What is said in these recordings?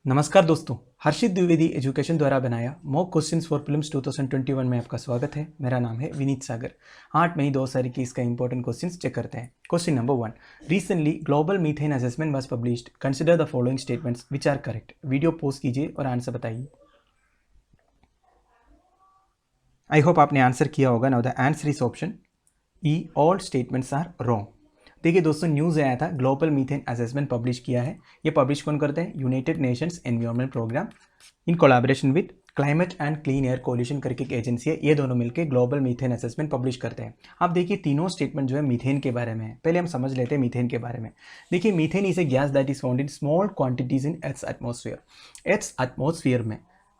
नमस्कार दोस्तों, हर्षित द्विवेदी एजुकेशन द्वारा बनाया मॉक क्वेश्चंस फॉर प्रीलिम्स 2021 में आपका स्वागत है। मेरा नाम है विनीत सागर। 8 मई 2021 का इंपॉर्टेंट क्वेश्चंस चेक करते हैं। Question number 1, recently global methane assessment was published, consider the following statements which are correct. Video post कीजिए और आंसर बताइए। आई होप आपने आंसर किया होगा। Now the answer is option E, all statements are wrong. देखिए दोस्तों, news आया था ग्लोबल मीथेन असेसमेंट पब्लिश किया है। ये पब्लिश कौन करते हैं? United Nations Environment Programme in collaboration with Climate and Clean Air Coalition करके एक एजेंसी है। ये दोनों मिलकर ग्लोबल मीथेन असेसमेंट पब्लिश करते हैं। अब देखिए तीनों स्टेटमेंट जो है मीथेन के बारे में है। पहले हम समझ लेते हैं मीथेन के बारे में। देखिए methane is a gas that is found in small quantities in earth's atmosphere. Earth's atmosphere में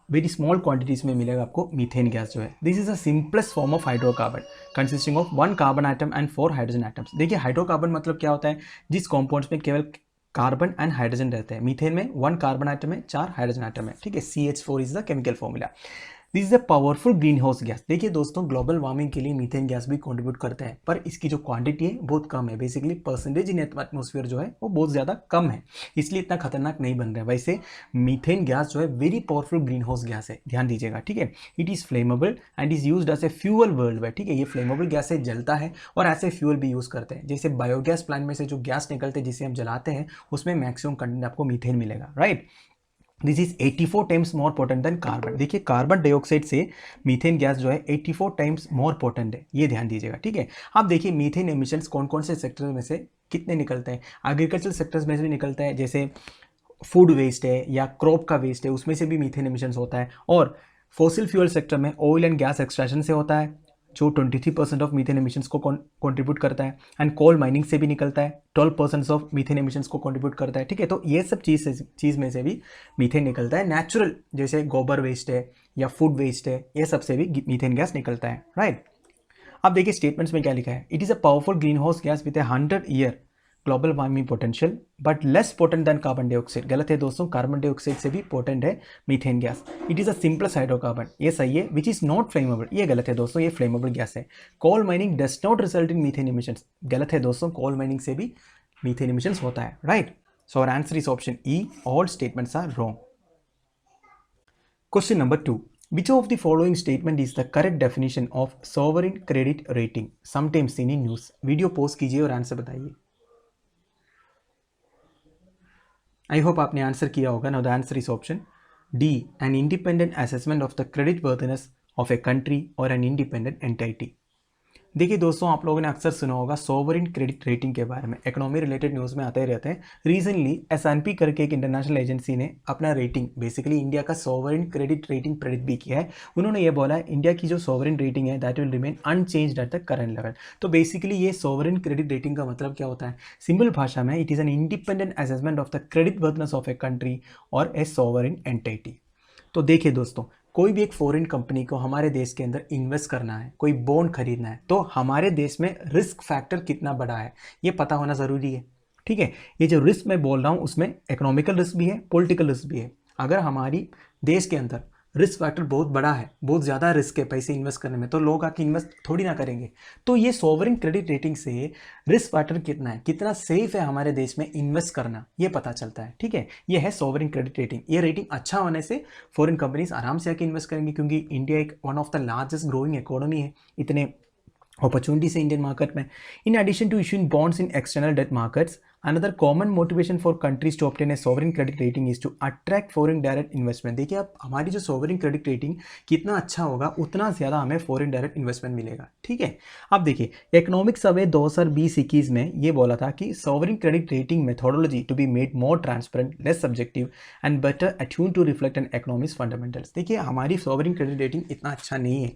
वेरी स्मॉल क्वांटिटीज में मिलेगा आपको मीथेन गैस जो है। This is a simplest form of hydrocarbon consisting of 1 carbon atom and 4 hydrogen atoms. देखिए hydrocarbon मतलब क्या होता है? जिस कॉम्पाउंड्स में केवल कार्बन एंड हाइड्रोजन रहते हैं। मीथेन में 1 कार्बन एटम है, 4 हाइड्रोजन एटम है। ठीक है, CH4 is the chemical formula. This is a powerful greenhouse gas. देखिए दोस्तों, ग्लोबल वार्मिंग के लिए मीथेन गैस भी कंट्रीब्यूट करते हैं, पर इसकी जो क्वांटिटी है बहुत कम है। बेसिकली परसेंटेज इन एटमॉस्फेयर जो है वो बहुत ज़्यादा कम है, इसलिए इतना खतरनाक नहीं बन रहा है। वैसे मीथेन गैस जो है very powerful greenhouse gas है, ध्यान दीजिएगा। ठीक है, it is flammable and is used as a fuel worldwide. ठीक है, ये फ्लेमेबल गैस है, जलता है और ऐसे फ्यूअल भी यूज़ करते हैं। जैसे बायोगैस प्लांट में से जो गैस निकलते हैं जिसे हम जलाते हैं, उसमें मैक्सिमम कंटेंट आपको मीथेन मिलेगा, right. This is 84 times more potent then carbon. देखिए कार्बन डाइऑक्साइड से मीथेन गैस जो है 84 टाइम्स मोर पोटेंट है, ये ध्यान दीजिएगा। ठीक है, अब देखिए मीथेन एमिशंस कौन कौन से सेक्टर में से कितने निकलते हैं। एग्रीकल्चर सेक्टर्स में से भी निकलता है, जैसे फूड वेस्ट है या क्रॉप का वेस्ट है, उसमें से भी मीथेन एमिशंस होता है। और फॉसिल फ्यूल सेक्टर में ऑयल एंड गैस एक्सट्रैक्शन से होता है, जो 23% ऑफ मीथेन एमिशंस को कंट्रीब्यूट करता है। एंड कोल माइनिंग से भी निकलता है, 12% ऑफ मीथेन एमिशंस को कंट्रीब्यूट करता है। ठीक है, तो ये सब चीज़ में से भी मीथेन निकलता है। नेचुरल जैसे गोबर वेस्ट है या फूड वेस्ट है, ये सबसे भी मीथेन गैस निकलता है, राइट। अब देखिए स्टेटमेंट्स में क्या लिखा है। It is a powerful greenhouse gas with A 100-year global warming potential but less potent then carbon dioxide. गलत है दोस्तों, कार्बन डाइऑक्साइड से भी पोटेंट है methane gas. It is a simplest hydrocarbon, ये सही है। विच इज़ नॉट फ्लेमेबल, ये गलत है दोस्तों, ये फ्लेमेबल गैस है। Coal mining does not result in methane emissions, गलत है दोस्तों, कोल माइनिंग से भी मीथेन एमिशंस होता है, right. So our answer is option E, all statements are wrong. Question number 2, which of the following statement is the correct definition of sovereign credit rating sometimes seen in news। Video post कीजिए और answer बताइए। I hope आपने answer किया होगा। Now the answer is option D, an independent assessment of the credit worthiness of a country और an independent entity. देखिए दोस्तों, आप लोगों ने अक्सर सुना होगा सोवरिन क्रेडिट रेटिंग के बारे में, इकोनॉमी रिलेटेड न्यूज़ में आते रहते हैं। रीसेंटली S&P करके एक इंटरनेशनल एजेंसी ने अपना रेटिंग, बेसिकली इंडिया का सोवरिन क्रेडिट रेटिंग प्रेडिक्ट भी किया है। उन्होंने ये बोला है इंडिया की जो सोवरिन रेटिंग है that will remain unchanged at the current level. तो बेसिकली ये सोवरिन क्रेडिट रेटिंग का मतलब क्या होता है? सिंपल भाषा में it is an independent assessment of the credit वर्थनेस of a country और ए सोवरिन एंटिटी। तो देखिए दोस्तों, कोई भी एक फॉरेन कंपनी को हमारे देश के अंदर इन्वेस्ट करना है, कोई बॉन्ड खरीदना है, तो हमारे देश में रिस्क फैक्टर कितना बड़ा है ये पता होना ज़रूरी है। ठीक है, ये जो रिस्क मैं बोल रहा हूँ उसमें इकोनॉमिकल रिस्क भी है, पॉलिटिकल रिस्क भी है। अगर हमारी देश के अंदर रिस्क फैक्टर बहुत बड़ा है, बहुत ज़्यादा रिस्क है पैसे इन्वेस्ट करने में, तो लोग आके इन्वेस्ट थोड़ी ना करेंगे। तो ये सोवरिन क्रेडिट रेटिंग से रिस्क फैक्टर कितना है, कितना सेफ है हमारे देश में इन्वेस्ट करना, ये पता चलता है। ठीक है, ये है सोवरिन क्रेडिट रेटिंग। ये रेटिंग अच्छा होने से फॉरेन कंपनीज आराम से आके इन्वेस्ट करेंगी, क्योंकि इंडिया एक one of the largest growing economy है, इतने अपॉर्चुनिटीज है इंडियन मार्केट में। In addition to issuing bonds in external debt markets, another common motivation for countries to obtain a sovereign credit rating is to attract foreign direct investment। देखिए अब हमारी जो sovereign credit rating कितना अच्छा होगा, उतना ज़्यादा हमें फॉरेन डायरेक्ट इन्वेस्टमेंट मिलेगा। ठीक है, अब देखिए इकोनॉमिक सर्वे 2020-21 में ये बोला था कि sovereign credit rating methodology to be made more transparent, less subjective and better attune to reflect an economics fundamentals. देखिए हमारी सोवरिन क्रेडिट रेटिंग इतना अच्छा नहीं है,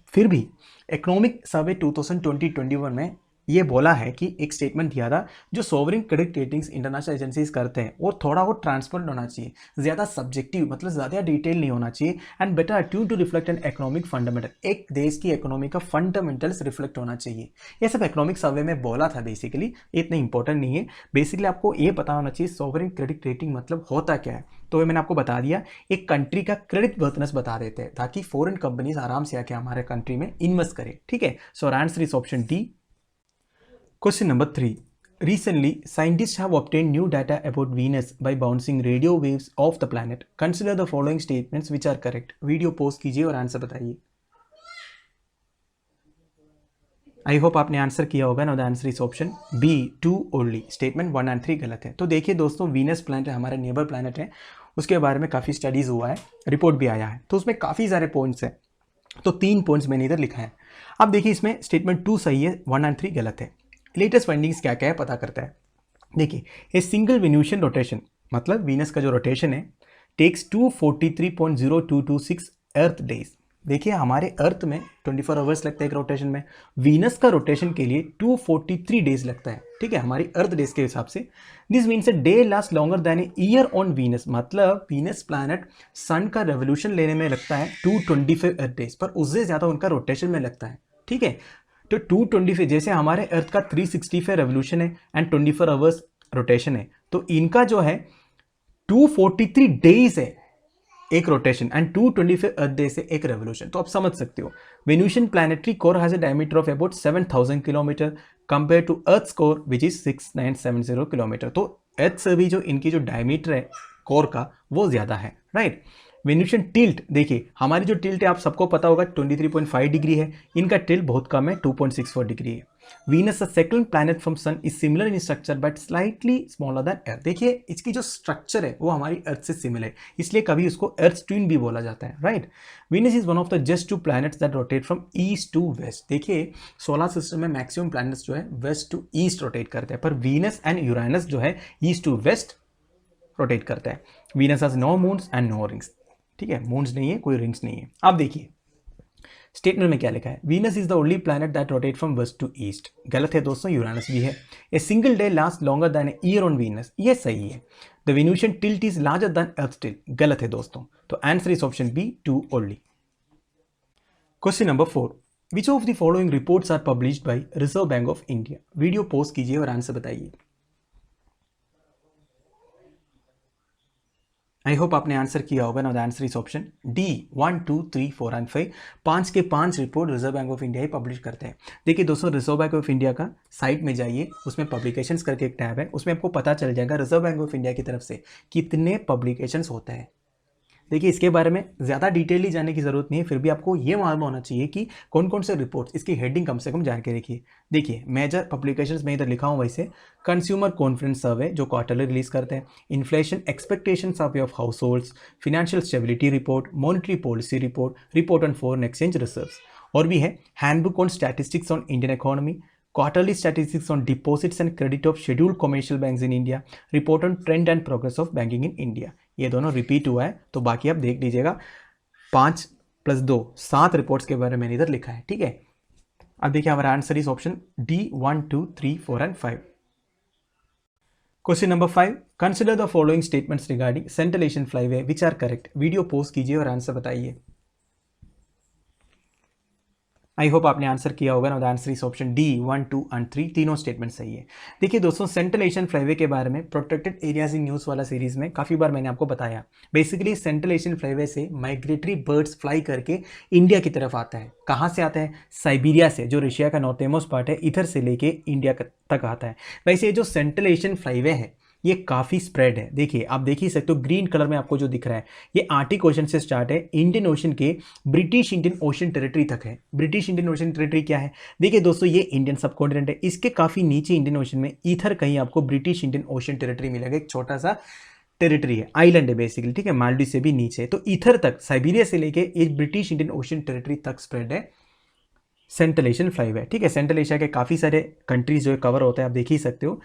फिर भी इकोनॉमिक सर्वे 2020-21 में ये बोला है कि एक स्टेटमेंट दिया था, जो sovereign credit ratings international agencies करते हैं वो थोड़ा वो ट्रांसपेरेंट होना चाहिए, ज़्यादा सब्जेक्टिव मतलब ज़्यादा डिटेल नहीं होना चाहिए, and better attune to reflect an economic fundamental, एक देश की इकोनॉमी का फंडामेंटल्स रिफ्लेक्ट होना चाहिए। ये सब इकोनॉमिक सर्वे में बोला था। बेसिकली इतना इंपॉर्टेंट नहीं है, बेसिकली आपको ये पता होना चाहिए सोवरिन क्रेडिट रेटिंग मतलब होता क्या है। तो ये मैंने आपको बता दिया, एक कंट्री का क्रेडिट वर्थनेस बता देते हैं ताकि फॉरेन कंपनीज आराम से आके हमारे कंट्री में इन्वेस्ट करें। ठीक है, so answer is option D. Question number 3, Recently, scientists have obtained new data about Venus by bouncing radio waves off the planet. Consider the following statements which are correct. Video post कीजिए और answer बताइए. I hope आपने answer किया होगा ना. The answer is option B, 2 only. Statement 1 and 3 गलत है. तो देखिए दोस्तों, वीनस प्लैनेट हमारा नेबर प्लैनेट है, उसके बारे में काफ़ी स्टडीज़ हुआ है, रिपोर्ट भी आया है, तो उसमें काफ़ी सारे पॉइंट्स हैं. तो 3 पॉइंट्स मैंने इधर लिखा है. अब देखिए, इसमें स्टेटमेंट 2 सही है, 1 and 3 गलत है. लेटेस्ट फाइंडिंग्स क्या क्या है पता करता है. देखिए, ए सिंगल वेन्यूशियन रोटेशन, मतलब वीनस का जो रोटेशन है, टेक्स 243.0226 अर्थ डेज. देखिए, हमारे अर्थ में 24 आवर्स लगता है एक रोटेशन में, वीनस का रोटेशन के लिए 243 डेज लगता है. ठीक है, हमारी अर्थ डेज के हिसाब से. This means a day last longer than a year on Venus. मतलब वीनस प्लैनेट सन का रेवोल्यूशन लेने में लगता है 225 अर्थ डेज, पर उससे ज़्यादा उनका रोटेशन में लगता है. ठीक है, तो 225, जैसे हमारे अर्थ का 365 रेवोल्यूशन है एंड 24 आवर्स रोटेशन है, तो इनका जो है 243 डेज है एक रोटेशन एंड 225 अर्थ डे से एक रेवोल्यूशन. तो आप समझ सकते हो, Venusian planetary core has a diameter of about 7000 kilometre compare to earth core which is 6970 kilometre. तो अर्थ से भी जो इनकी जो डायमीटर है कोर का, वो ज़्यादा है, राइट. वेन्यूशियन टिल्ट, देखिए हमारी जो टिल्ट है आप सबको पता होगा 23.5 डिग्री है, इनका टिल्ट बहुत कम है, 2.64 डिग्री है. Venus the second planet from sun is similar in structure but slightly smaller than earth. देखिए, इसकी जो स्ट्रक्चर है वो हमारी अर्थ से सिमिलर है, इसलिए कभी उसको अर्थ ट्विन भी बोला जाता है, right. Venus is one of the just 2 planets that rotate from east to west. देखिए, सोलर सिस्टम में मैक्सिमम प्लैनेट्स जो है वेस्ट टू ईस्ट रोटेट करते हैं, पर वीनस एंड यूरेनस जो है ईस्ट टू वेस्ट रोटेट करता है. Venus has no moons and no rings. ठीक है, मून्स नहीं है, कोई रिंग्स नहीं है. अब देखिए स्टेटमेंट में क्या लिखा है. Venus is the only planet that rotate from west to east. गलत है दोस्तों, यूरेनस भी है. A single day last longer than a year on Venus, ये सही है. The Venusian tilt is larger than earth tilt, गलत है दोस्तों. तो answer is option B, 2 only. Question number 4, which of the following reports are published by Reserve Bank of India. Video post कीजिए और answer बताइए. आई होप आपने answer किया होगा ना. The answer is option D, 1, 2, 3, 4 and 5. 5 के 5 report reserve Bank of India he publish करते हैं. देखिए दोस्तों, रिजर्व बैंक ऑफ इंडिया का साइट में जाइए, उसमें पब्लिकेशंस करके एक टैब है, उसमें आपको पता चल जाएगा रिजर्व बैंक ऑफ इंडिया की तरफ से कितने पब्लिकेशंस होते हैं. देखिए, इसके बारे में ज़्यादा डिटेयली जानने की ज़रूरत नहीं है, फिर भी आपको ये मालूम होना चाहिए कि कौन कौन से रिपोर्ट्स, इसकी हेडिंग कम से कम जान के रखिए. देखिए, मेजर पब्लिकेशंस में इधर लिखा हूँ वैसे कंज्यूमर कॉन्फिडेंस सर्वे जो क्वार्टरली रिलीज करते हैं, inflation expectations of house holds, financial stability report, monetary policy report, report on foreign exchange reserves. और भी है handbook on statistics on Indian economy, quarterly statistics on deposits and credit of scheduled commercial banks in India, report on trend and progress of banking in India. ये दोनों repeat हुआ है, तो बाकी आप देख लीजिएगा. 5 + 2 7 रिपोर्ट्स के बारे में मैंने इधर लिखा है. ठीक है, अब देखिए हमारा answer is option D, 1, 2, 3, 4 and 5. Question number 5, consider the following statements regarding Central Asian Flyway which are correct. Video post कीजिए और आंसर बताइए. आई होप आपने आंसर किया होगा ना. The answer is option D, 1, 2 and 3, तीनों स्टेटमेंट सही है. देखिए दोस्तों, सेंट्रल एशियन फ्लाईवे के बारे में प्रोटेक्टेड एरियाज इन न्यूज़ वाला सीरीज में काफ़ी बार मैंने आपको बताया. बेसिकली सेंट्रल एशियन फ्लाईवे से माइग्रेटरी बर्ड्स फ्लाई करके इंडिया की तरफ आता है. कहाँ से आता है? साइबेरिया से, जो रशिया का नॉर्थ मोस्ट पार्ट है, इधर से लेके इंडिया तक आता है. वैसे ये जो सेंट्रल एशियन फ्लाईवे है ये काफ़ी स्प्रेड है. देखिए, आप देख ही सकते हो ग्रीन कलर में आपको जो दिख रहा है, ये आर्टिक ओशन से स्टार्ट है, इंडियन ओशन के ब्रिटिश इंडियन ओशन टेरिटरी तक है. ब्रिटिश इंडियन ओशन टेरिटरी क्या है? देखिए दोस्तों, ये इंडियन सब कॉन्टिनेंट है, इसके काफ़ी नीचे इंडियन ओशन में इधर कहीं आपको ब्रिटिश इंडियन ओशन टेरिटरी मिलेगा. एक छोटा सा टेरिटरी है, आइलैंड है बेसिकली. ठीक है, मालदीव से भी नीचे, तो इधर तक साइबेरिया से लेके ये ब्रिटिश इंडियन ओशन टेरिटरी तक स्प्रेड है सेंट्रल एशियन फ्लाईवे. ठीक है, सेंट्रल एशिया के काफ़ी सारे कंट्रीज जो कवर होते हैं, आप देख ही सकते हो.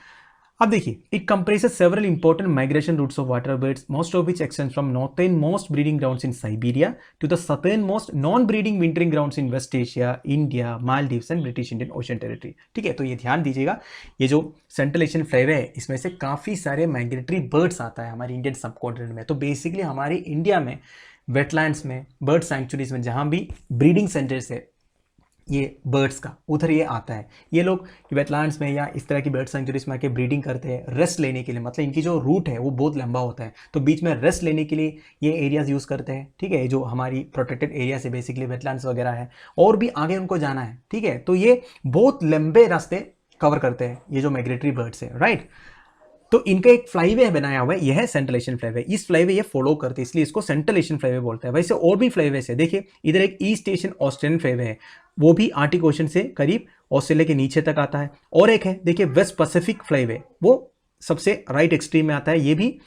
अब देखिए, it compresses several important migration routes of water birds, most of which extend from northernmost breeding grounds in Siberia to the southernmost non breeding wintering grounds in West Asia, India, Maldives and British Indian Ocean Territory. ठीक है, तो ये ध्यान दीजिएगा, ये जो central Asian flyway है इसमें से काफ़ी सारे माइग्रेटरी बर्ड्स आता है हमारे इंडियन सब कॉन्टिनेंट में. तो बेसिकली हमारे इंडिया में वेटलैंड्स में, बर्ड सेंचुरीज में, जहाँ भी ब्रीडिंग सेंटर्स है ये बर्ड्स का, उधर ये आता है. ये लोग वेटलैंड्स में या इस तरह की बर्ड सेंचुरीज में आके ब्रीडिंग करते हैं रेस्ट लेने के लिए. मतलब इनकी जो रूट है वो बहुत लंबा होता है, तो बीच में रेस्ट लेने के लिए ये एरियाज यूज़ करते हैं. ठीक है, जो हमारी प्रोटेक्टेड एरिया से बेसिकली वेटलैंड्स वगैरह है, और भी आगे उनको जाना है. ठीक है, तो ये बहुत लंबे रास्ते कवर करते हैं ये जो माइग्रेटरी बर्ड्स है, राइट। तो इनका एक फ्लाईवे बनाया हुआ है, यह है सेंट्रल एशियन फ्लाईवे। इस फ्लाईवे ये फॉलो करते हैं इसलिए इसको सेंट्रल एशियन फ्लाईवे बोलते हैं। वैसे और भी फ्लाईवेज है, देखिए इधर एक ईस्ट एशियन ऑस्ट्रेलियन फ्लाईवे है, वो भी आर्टिक ओशन से करीब ऑस्ट्रेलिया के नीचे तक आता है। और एक है देखिए वेस्ट पैसिफिक फ्लाईवे, वो सबसे राइट एक्सट्रीम में आता है, ये भी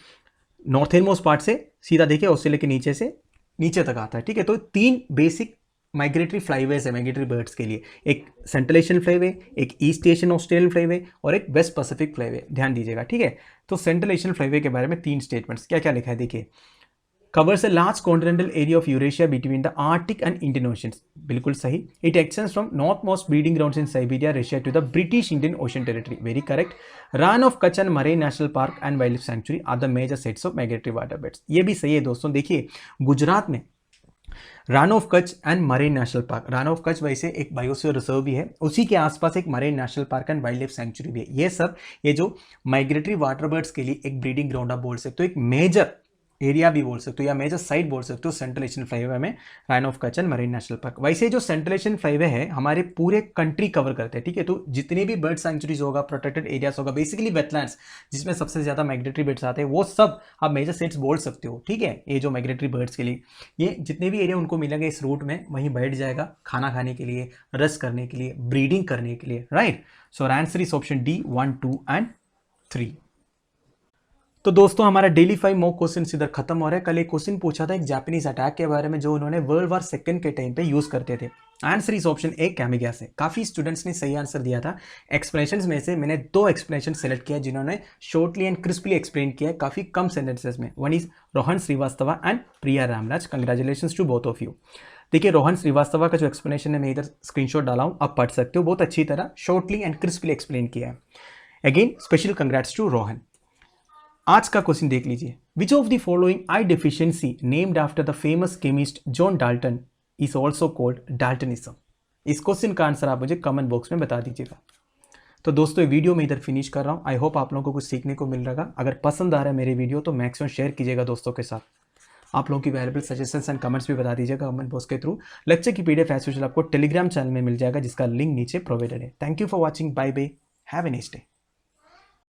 नॉर्थर्न मोस्ट पार्ट से सीधा देखिए ऑस्ट्रेलिया के नीचे से नीचे तक आता है, ठीक है। तो 3 बेसिक माइग्रेटरी फ्लाईवेज है माइग्रेटरी बर्ड्स के लिए, एक सेंट्रल एशियन फ्लाईवे, एक ईस्ट एशियन ऑस्ट्रेलियन फ्लाईवे और एक वेस्ट पैसिफिक फ्लाईवे, ध्यान दीजिएगा, ठीक है। तो सेंट्रल एशियन फ्लाईवे के बारे में 3 स्टेटमेंट्स, क्या क्या लिखा है देखिए। Covers a large continental area of Eurasia between the Arctic and Indian Oceans, बिल्कुल सही। It extends from north most breeding grounds in Siberia Russia to the British Indian Ocean Territory, very correct. Rann of Kutch and Marine National Park and wildlife sanctuary are the major sets of migratory water birds, ये भी सही है दोस्तों। देखिए गुजरात में Rann of Kutch and Marine National park, run of Kutch वैसे एक biosphere reserve भी है, उसी के आसपास एक marine National Park and wildlife sanctuary भी है। ये सब ये जो माइग्रेटरी वाटर बर्ड्स के लिए एक ब्रीडिंग ग्राउंड आप बोल सकते हो, एक मेजर एरिया भी बोल सकते हो या मेजर साइट बोल सकते हो सेंट्रल एशियन फ्लाईवे में Rann of Kutch and Marine National park. वैसे जो सेंट्रल एशियन फ्लाईवे है हमारे पूरे कंट्री कवर करते हैं, ठीक है। तो जितने भी बर्ड सैंक्चुरीज होगा, प्रोटेक्टेड एरियाज होगा, बेसिकली वेटलैंड्स जिसमें सबसे ज्यादा माइग्रेटरी बर्ड्स आते हैं, वो सब आप मेजर सेट्स बोल सकते हो, ठीक है। ये जो माइग्रेटरी बर्ड्स के लिए ये जितने भी एरिया उनको मिलेंगे इस रूट में, वहीं बैठ जाएगा खाना खाने के लिए, रेस्ट करने के लिए, ब्रीडिंग करने के लिए, right. So answer is option D 1, 2 and 3। तो दोस्तों हमारा डेली 5 मॉक क्वेश्चन इधर खत्म हो रहा है। कल एक क्वेश्चन पूछा था एक जापानीज अटैक के बारे में जो उन्होंने वर्ल्ड वार सेकंड के टाइम पे यूज करते थे। आंसर इज ऑप्शन ए कैमिगा से। काफी स्टूडेंट्स ने सही आंसर दिया था। एक्सप्लेनेशंस में से मैंने 2 एक्सप्लेनेशन सेलेक्ट किया जिन्होंने शॉर्टली एंड क्रिस्पली एक्सप्लेन किया काफी कम सेंटेंसेस में। One is Rohan Shrivastava and Priya Ramraj, congratulations to both of you. देखिए रोहन श्रीवास्तवा का जो एक्सप्लेनेशन है मैं इधर स्क्रीनशॉट डाला हूं, आप पढ़ सकते हो, बहुत अच्छी तरह शॉर्टली एंड क्रिस्पली एक्सप्लेन किया है। Again special congrats to Rohan. आज का क्वेश्चन देख लीजिए, which of the following eye deficiency named after the famous chemist John Dalton is also called Daltonism. इस क्वेश्चन का आंसर आप मुझे कमेंट बॉक्स में बता दीजिएगा। तो दोस्तों ये वीडियो मैं इधर फिनिश कर रहा हूँ। आई होप आप लोगों को कुछ सीखने को मिल रहा है। अगर पसंद आ रहा है मेरे वीडियो तो मैक्सिमम शेयर कीजिएगा दोस्तों के साथ। आप लोगों की वैल्यूएबल सजेशंस एंड कमेंट्स भी बता दीजिएगा कमेंट बॉक्स के थ्रू। लेक्चर की पीडीएफ एज यूजुअल आपको टेलीग्राम चैनल में मिल जाएगा जिसका लिंक नीचे प्रोवाइडेड है। Thank you for watching, bye bye, have a nice day.